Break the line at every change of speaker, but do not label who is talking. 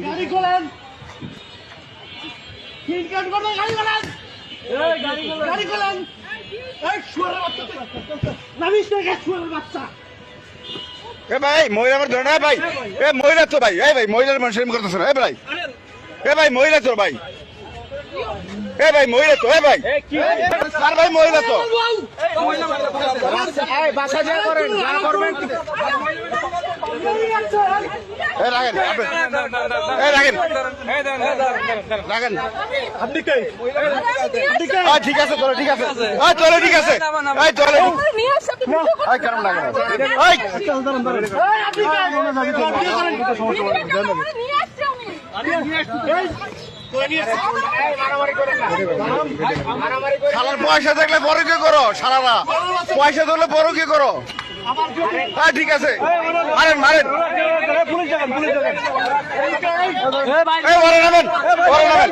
গাড়ি খোলেন, সিট কাট করে গাড়ি খোলেন, গাড়ি খোলেন। এই শুয়ারের বাচ্চা, নামিস না কে শুয়ারের বাচ্চা।
এ ভাই মহিলা আমার ধরে না ভাই, এ মহিলা তো ভাই, এই ভাই মহিলার মানুষের করতেছে না, এ ভাই, এ ভাই মহিলা তো ভাই, এ ভাই মহিলা তো, এ ভাই আর ভাই মহিলা তো।
বাসা যা করেন, যা করবেন।
এ রাখেন, এ রাখেন, রাখেন।
আপনি কে?
ঠিক আছে চলো, ঠিক আছে, চলো ঠিক আছে, চলো কেমন লাগে শালার পয়সা থাকলে বড় কি করো, শালারা পয়সা থাকলে বড় কি করো। ঠিক আছে মারেন মারেন, নামেন নামেন।